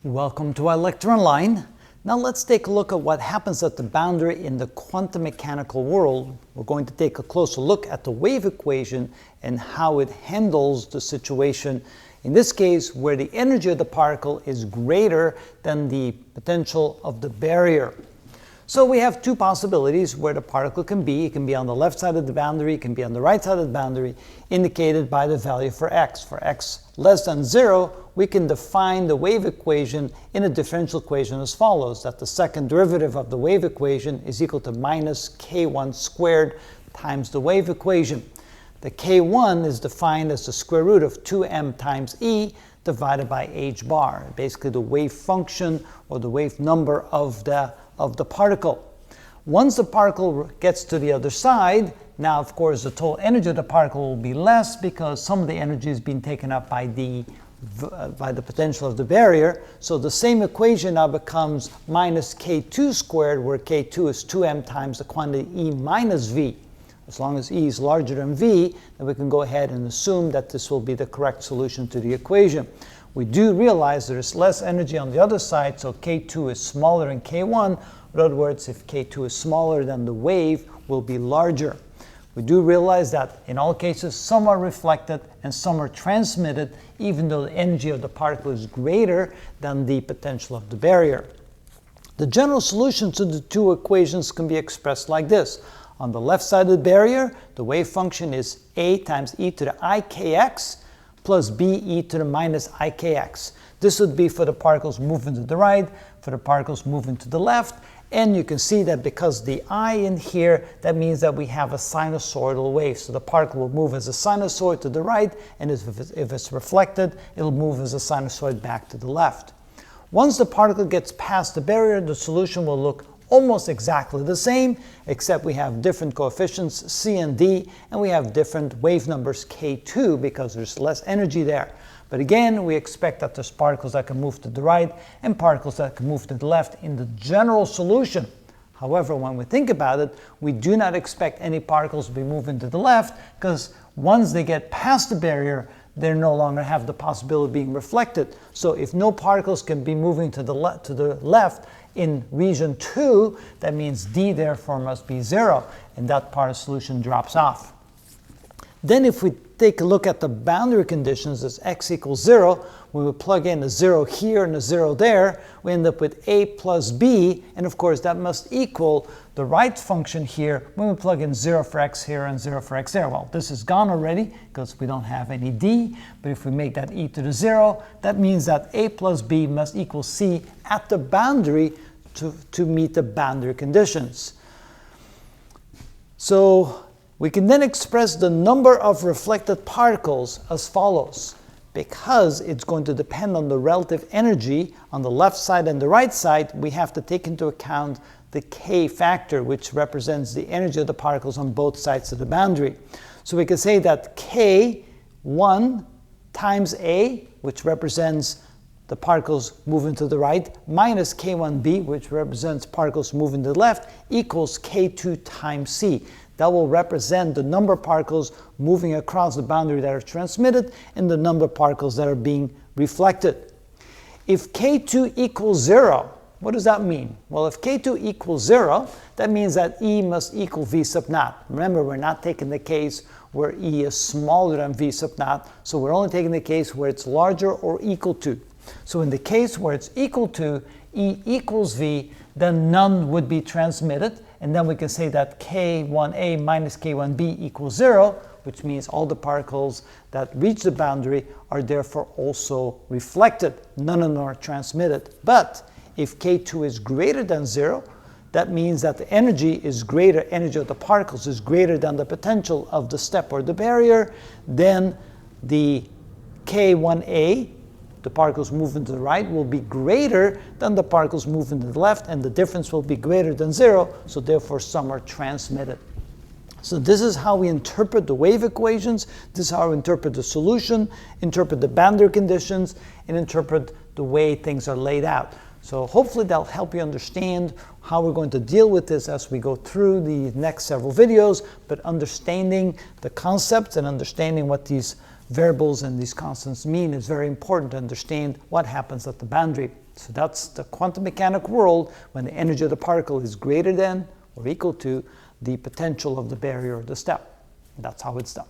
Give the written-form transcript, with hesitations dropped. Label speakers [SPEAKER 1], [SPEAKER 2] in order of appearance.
[SPEAKER 1] Welcome to our lecture online. Now let's take a look at what happens at the boundary in the quantum mechanical world. We're going to take a closer look at the wave equation and how it handles the situation, in this case, where the energy of the particle is greater than the potential of the barrier. So we have two possibilities where the particle can be. It can be on the left side of the boundary, it can be on the right side of the boundary, indicated by the value for x. For x less than 0, we can define the wave equation in a differential equation as follows, that the second derivative of the wave equation is equal to minus k1 squared times the wave equation. The k1 is defined as the square root of 2m times e divided by h bar, basically the wave function or the wave number of the particle. Once the particle gets to the other side, now of course the total energy of the particle will be less because some of the energy is being taken up by the potential of the barrier. So the same equation now becomes minus k2 squared, where k2 is 2m times the quantity e minus v. As long as e is larger than v, then we can go ahead and assume that this will be the correct solution to the equation. We do realize there is less energy on the other side, so k2 is smaller than k1. In other words, if k2 is smaller, then the wave will be larger. We do realize that in all cases, some are reflected and some are transmitted, even though the energy of the particle is greater than the potential of the barrier. The general solution to the two equations can be expressed like this. On the left side of the barrier, the wave function is a times e to the ikx plus b e to the minus ikx. This would be for the particles moving to the right, for the particles moving to the left. And you can see that because the I in here, that means that we have a sinusoidal wave. So the particle will move as a sinusoid to the right, and if it's reflected, it'll move as a sinusoid back to the left. Once the particle gets past the barrier, the solution will look almost exactly the same, except we have different coefficients, c and d, and we have different wave numbers, k2, because there's less energy there. But again, we expect that there's particles that can move to the right and particles that can move to the left in the general solution. However, when we think about it, we do not expect any particles to be moving to the left, because once they get past the barrier, they no longer have the possibility of being reflected. So if no particles can be moving to the left in region 2, that means d therefore must be 0, and that part of the solution drops off. Then if we take a look at the boundary conditions as x equals 0, we would plug in a 0 here and a 0 there, we end up with a plus b, and of course that must equal the right function here when we plug in 0 for x here and 0 for x there. Well, this is gone already because we don't have any d, but if we make that e to the 0, that means that a plus b must equal c at the boundary to meet the boundary conditions. So we can then express the number of reflected particles as follows. Because it's going to depend on the relative energy on the left side and the right side, we have to take into account the k factor, which represents the energy of the particles on both sides of the boundary. So we can say that k1 times a, which represents the particles moving to the right, minus k1b, which represents particles moving to the left, equals k2 times c. That will represent the number of particles moving across the boundary that are transmitted and the number of particles that are being reflected. If k2 equals 0, what does that mean? Well, if k2 equals 0, that means that E must equal V sub naught. Remember, we're not taking the case where E is smaller than V sub naught, so we're only taking the case where it's larger or equal to. So in the case where it's equal to E equals V, then none would be transmitted, and then we can say that k1a minus k1b equals 0, which means all the particles that reach the boundary are therefore also reflected. None of them are transmitted. But if k2 is greater than 0, that means that the energy of the particles is greater than the potential of the step or the barrier, then the k1a, the particles moving to the right, will be greater than the particles moving to the left, and the difference will be greater than 0, so therefore some are transmitted. So this is how we interpret the wave equations, this is how we interpret the solution, interpret the boundary conditions, and interpret the way things are laid out. So hopefully that'll help you understand how we're going to deal with this as we go through the next several videos, but understanding the concepts and understanding what these variables and these constants mean, it's very important to understand what happens at the boundary. So that's the quantum mechanical world when the energy of the particle is greater than or equal to the potential of the barrier or the step. That's how it's done.